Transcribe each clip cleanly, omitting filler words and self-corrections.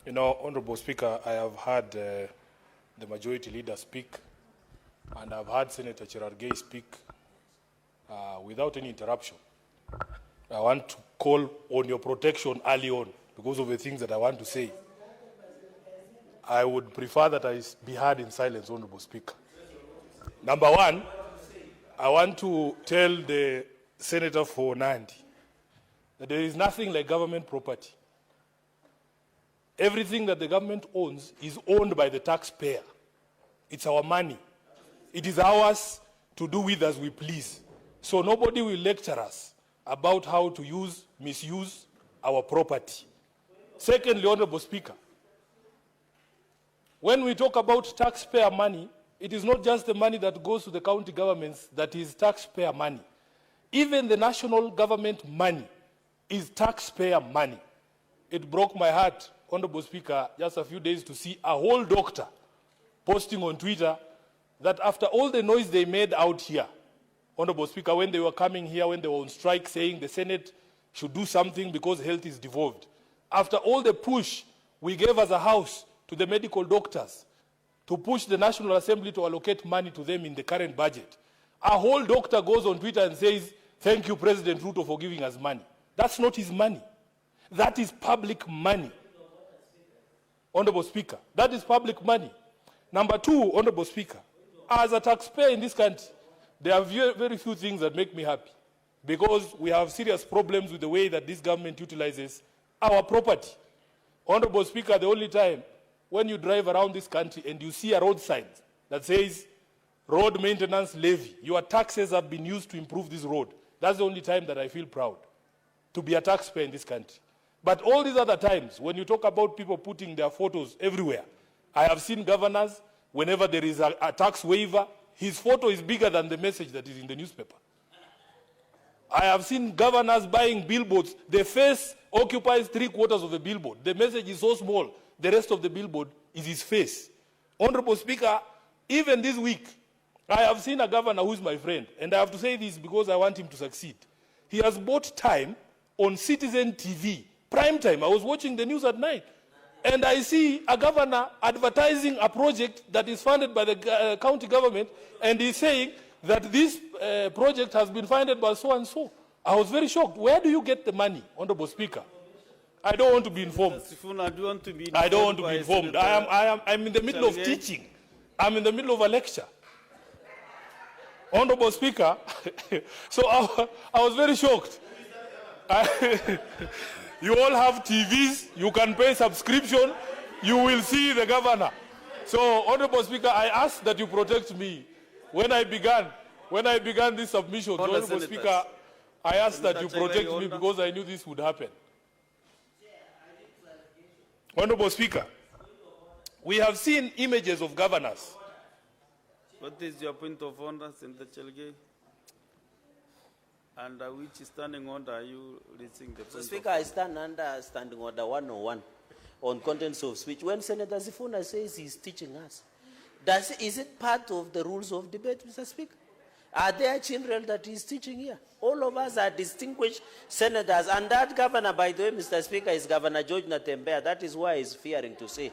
You know, Honorable Speaker, I have heard the Majority Leader speak, and I've heard Senator Cherargei speak without any interruption. I want to call on your protection early on because of the things that I want to say. I would prefer that I be heard in silence, Honorable Speaker. Number one, I want to tell the Senator for Nandi that there is nothing like government property. Everything that the government owns is owned by the taxpayer. It's our money. It is ours to do with as we please. So nobody will lecture us about how to misuse our property. Secondly, Honorable Speaker, when we talk about taxpayer money, it is not just the money that goes to the county governments that is taxpayer money. Even the national government money is taxpayer money. It broke my heart, Honorable Speaker, just a few days to see a whole doctor posting on Twitter that after all the noise they made out here, Honorable Speaker, when they were coming here, when they were on strike saying the Senate should do something because health is devolved, after all the push we gave as a house to the medical doctors to push the National Assembly to allocate money to them in the current budget, a whole doctor goes on Twitter and says, "Thank you, President Ruto, for giving us money." That's not his money. That is public money. Honorable Speaker, that is public money. Number two, Honorable Speaker, as a taxpayer in this country, there are very few things that make me happy because we have serious problems with the way that this government utilizes our property. Honorable Speaker, the only time when you drive around this country and you see a road sign that says road maintenance levy, your taxes have been used to improve this road. That's the only time that I feel proud to be a taxpayer in this country. But all these other times, when you talk about people putting their photos everywhere, I have seen governors, whenever there is a tax waiver, his photo is bigger than the message that is in the newspaper. I have seen governors buying billboards. The face occupies 3/4 of the billboard. The message is so small, the rest of the billboard is his face. Honorable Speaker, even this week, I have seen a governor who is my friend, and I have to say this because I want him to succeed. He has bought time on Citizen TV, prime time. I was watching the news at night, and I see a governor advertising a project that is funded by the county government, and he's saying that this project has been funded by so and so. I was very shocked. Where do you get the money, Honorable Speaker? I don't want to be informed. Sifuna, do you want to be informed? I don't want to be informed. I'm in the middle of teaching. I'm in the middle of a lecture. Honorable Speaker, so I was very shocked. You all have TVs, you can pay subscription, you will see the governor. So, Honorable Speaker, I ask that you protect me. When I began this submission, Honorable Speaker, I asked that you protect me because I knew this would happen. Honorable Speaker, we have seen images of governors. What is your point of order, Senator Chelgei? Under which standing order are you reaching the point? Speaker, I stand under standing order 101 on contents of speech. When Senator Sifuna says he's teaching us, is it part of the rules of debate, Mr. Speaker? Are there children that he's teaching here? All of us are distinguished senators, and that governor, by the way, Mr. Speaker, is Governor George Natembeya. That is why he's fearing to say.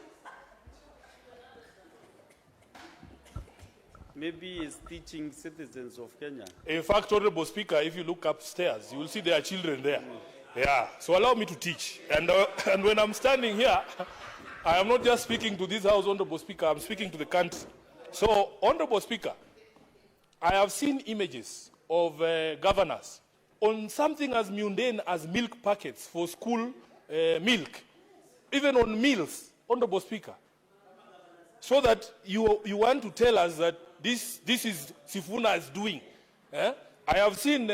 Maybe he's teaching citizens of Kenya. In fact, Honorable Speaker, if you look upstairs, you will see there are children there. Yeah, so allow me to teach. And when I'm standing here, I am not just speaking to this House, Honorable Speaker, I'm speaking to the country. So, Honorable Speaker, I have seen images of governors on something as mundane as milk packets for school milk, even on meals, Honorable Speaker. So that you want to tell us that this is Sifuna is doing. I have seen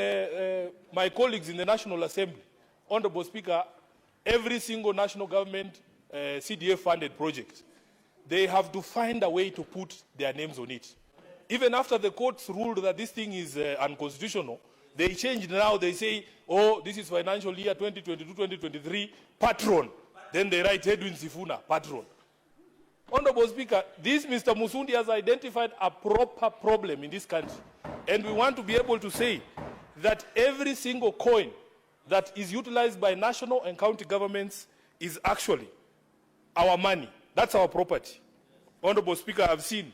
my colleagues in the National Assembly, Honorable Speaker, every single national government CDF-funded project, they have to find a way to put their names on it. Even after the courts ruled that this thing is unconstitutional, they changed now. They say, oh, this is financial year 2022-2023, patron. Then they write Edwin Sifuna, patron. Honorable Speaker, this Mr. Musundi has identified a proper problem in this country. And we want to be able to say that every single coin that is utilized by national and county governments is actually our money. That's our property. Honorable Speaker, I've seen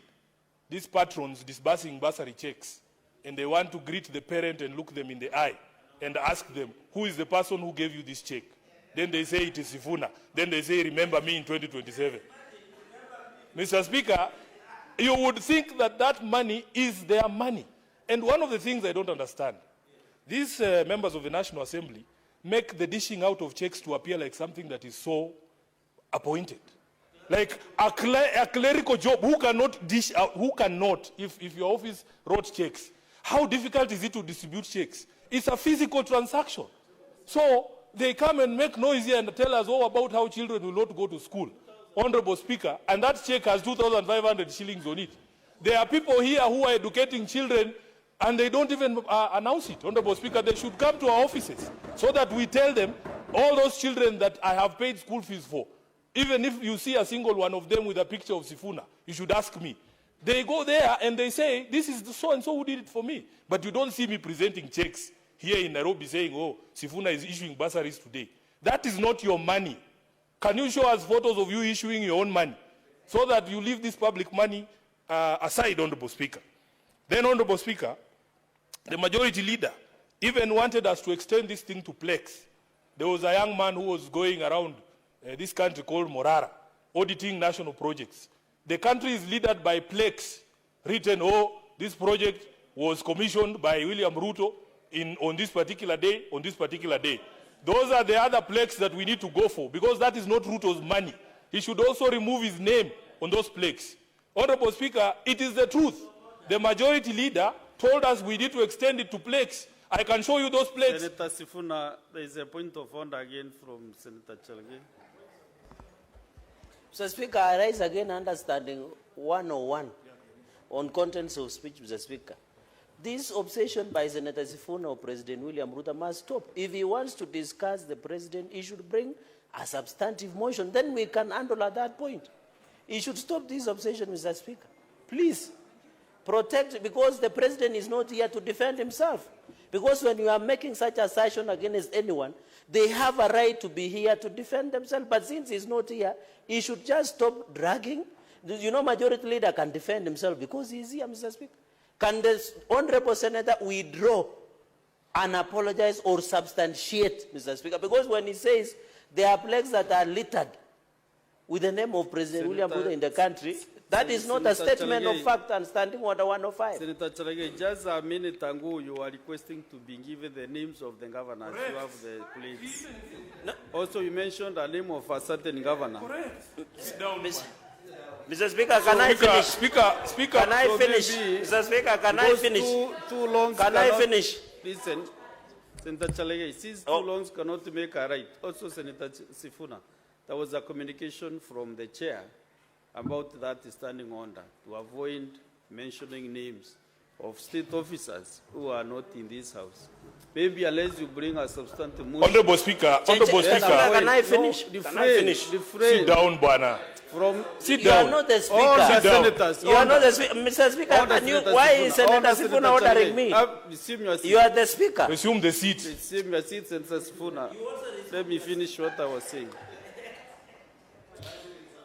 these patrons disbursing bursary checks, and they want to greet the parent and look them in the eye and ask them, who is the person who gave you this check? Then they say it is Sifuna. Then they say, remember me in 2027. Mr. Speaker, you would think that that money is their money. And one of the things I don't understand, these members of the National Assembly make the dishing out of checks to appear like something that is so appointed. Like a clerical job, who cannot dish out, who cannot, if your office wrote checks, how difficult is it to distribute checks? It's a physical transaction. So they come and make noise here and tell us all about how children will not go to school. Honorable Speaker, and that check has 2,500 shillings on it. There are people here who are educating children and they don't even announce it. Honorable Speaker, they should come to our offices so that we tell them all those children that I have paid school fees for. Even if you see a single one of them with a picture of Sifuna, you should ask me. They go there and they say, this is the so-and-so who did it for me. But you don't see me presenting checks here in Nairobi saying, oh, Sifuna is issuing bursaries today. That is not your money. Can you show us photos of you issuing your own money so that you leave this public money aside, Honorable Speaker? Then, Honorable Speaker, the majority leader even wanted us to extend this thing to Plex. There was a young man who was going around this country called Morara, auditing national projects. The country is led by Plex, written, oh, this project was commissioned by William Ruto on this particular day, on this particular day. Those are the other Plex that we need to go for, because that is not Ruto's money. He should also remove his name on those Plex. Honorable Speaker, it is the truth. The majority leader told us we need to extend it to Plex. I can show you those Plex. Senator Sifuna, there is a point of order again from Senator Chalge. Mr. Speaker, I rise again understanding 101 on contents of speech, Mr. Speaker. This obsession by Senator Sifuna or President William Ruto must stop. If he wants to discuss the president, he should bring a substantive motion. Then we can handle at that point. He should stop this obsession, Mr. Speaker. Please, protect, because the president is not here to defend himself. Because when you are making such assertion against anyone, they have a right to be here to defend themselves. But since he's not here, he should just stop dragging. You know, majority leader can defend himself because he's here, Mr. Speaker. Can the honorable senator withdraw and apologize or substantiate, Mr. Speaker? Because when he says there are plaques that are littered with the name of President William Ruto in the country, that is not a statement of fact and standing order 105. Senator Chalage, just a minute ago, you are requesting to be given the names of the governors. You have the plates. No. Also, you mentioned the name of a certain governor. Sit down, Mr. Speaker, can I finish? Speaker, can I finish? Mr. Speaker, can I finish? Too long. Can I finish? Listen, Senator Chalage, since too long cannot make a right. Also, Senator Sifuna, there was a communication from the chair about that standing order to avoid mentioning names of state officers who are not in this house. Maybe unless you bring a substantive motion. Honorable Speaker, Can I finish? No, can I finish? Sit down, Bwana. Sit down. You are not the Speaker. All the down. senators. You are not the Speaker. Mr. Speaker, why is Senator Sifuna ordering me? You are the Speaker. Resume the seat. Resume your seat, Senator Sifuna. Let me finish what I was saying.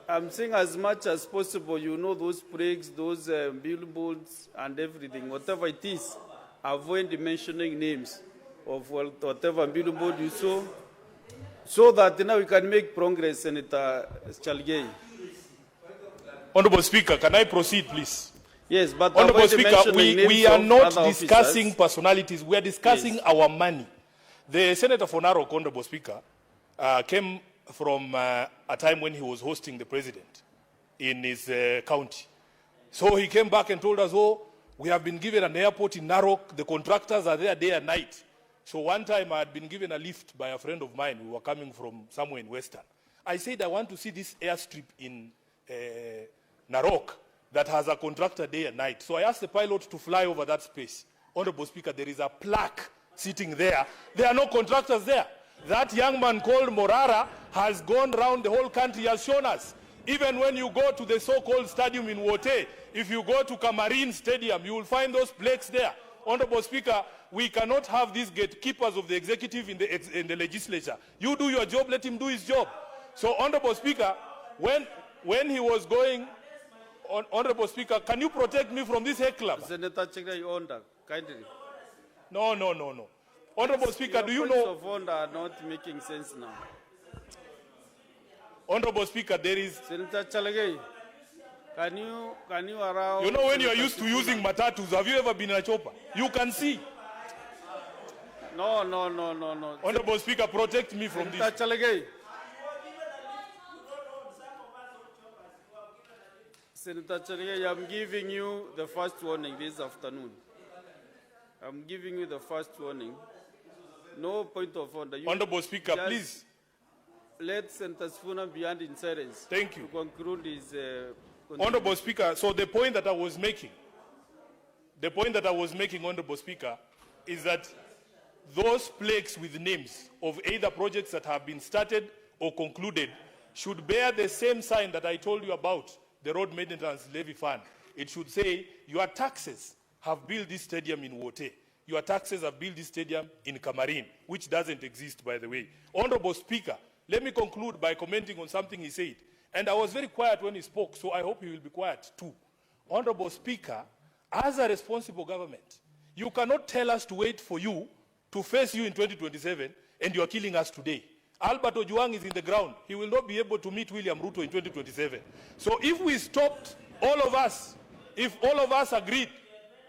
I'm saying as much as possible, you know, those plaques, those billboards and everything, whatever it is, avoid mentioning names of whatever billboard you saw, so that now we can make progress, Senator Chalge. Honorable Speaker, can I proceed, please? Yes, but Honorable Speaker, we are not discussing officers. personalities. We are discussing our money. The Senator for Narok, Honorable Speaker, came from a time when he was hosting the president in his county. So he came back and told us, oh, we have been given an airport in Narok. The contractors are there day and night. So one time I had been given a lift by a friend of mine. We were coming from somewhere in Western. I said, I want to see this airstrip in Narok that has a contractor day and night. So I asked the pilot to fly over that space. Honorable Speaker, there is a plaque sitting there. There are no contractors there. That young man called Morara has gone around the whole country, has shown us. Even when you go to the so-called stadium in Wote, if you go to Camarine Stadium, you will find those plaques there. Honorable Speaker, we cannot have these gatekeepers of the executive in the legislature. You do your job, let him do his job. So, Honorable Speaker, when he was going, Honorable Speaker, can you protect me from this heckler? Senator Chege, your order, kindly. No. Honorable Speaker, do you know? Points of order are not making sense now. Honorable Speaker, there is... Senator Chege, can you allow... You know, when you are used to using matatus, have you ever been in a chopper? You can see. No. Honorable Speaker, protect me from this. Senator Chege. Senator Chege, I'm giving you the first warning this afternoon. I'm giving you the first warning. No point of order. Honorable Speaker, please. Let Senator Sifuna be in silence. Thank you. To conclude his... Honorable Speaker, so the point that I was making, Honorable Speaker, is that those plaques with names of either projects that have been started or concluded should bear the same sign that I told you about, the Road Maintenance Levy Fund. It should say, your taxes have built this stadium in Wote. Your taxes have built this stadium in Kamarin, which doesn't exist, by the way. Honorable Speaker, let me conclude by commenting on something he said. And I was very quiet when he spoke, so I hope he will be quiet too. Honorable Speaker, as a responsible government, you cannot tell us to wait for you to face you in 2027, and you are killing us today. Albert Ojwang is in the ground. He will not be able to meet William Ruto in 2027. So if we stopped, all of us, if all of us agreed,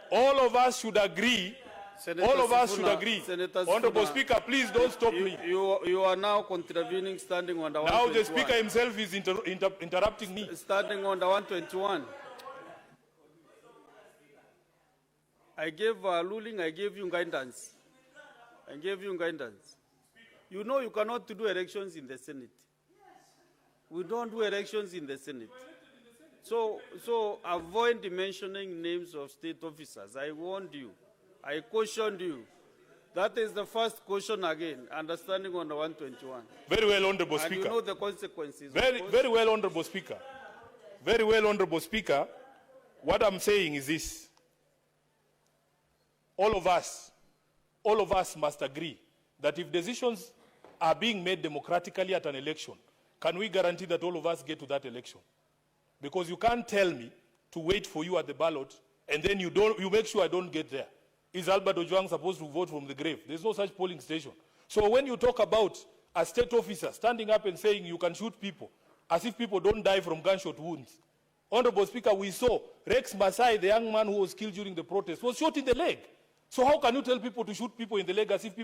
all of us should agree. Senator all of us Sifuna, should agree. Senator Honorable Sifuna, Speaker, please don't stop me. You are now contravening standing under 121. Now the Speaker himself is interrupting me. Standing under 121. I gave a ruling, I gave you guidance. You know you cannot do elections in the Senate. We don't do elections in the Senate. So avoid mentioning names of state officers. I warned you. I cautioned you. That is the first caution again, understanding on the 121. Very well, Honorable Speaker. And you know the consequences. Very well, Honorable Speaker. Very well, Honorable Speaker. What I'm saying is this. All of us must agree that if decisions are being made democratically at an election, can we guarantee that all of us get to that election? Because you can't tell me to wait for you at the ballot and then you make sure I don't get there. Is Albert Ojwang supposed to vote from the grave? There's no such polling station. So when you talk about a state officer standing up and saying you can shoot people, as if people don't die from gunshot wounds. Honorable Speaker, we saw Rex Masai, the young man who was killed during the protest, was shot in the leg. So how can you tell people to shoot people in the leg as if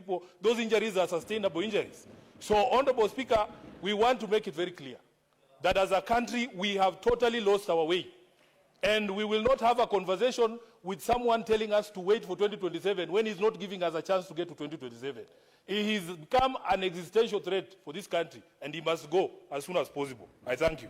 those injuries are sustainable injuries? So, Honorable Speaker, we want to make it very clear that as a country, we have totally lost our way. And we will not have a conversation with someone telling us to wait for 2027 when he's not giving us a chance to get to 2027. He has become an existential threat for this country, and he must go as soon as possible. I thank you.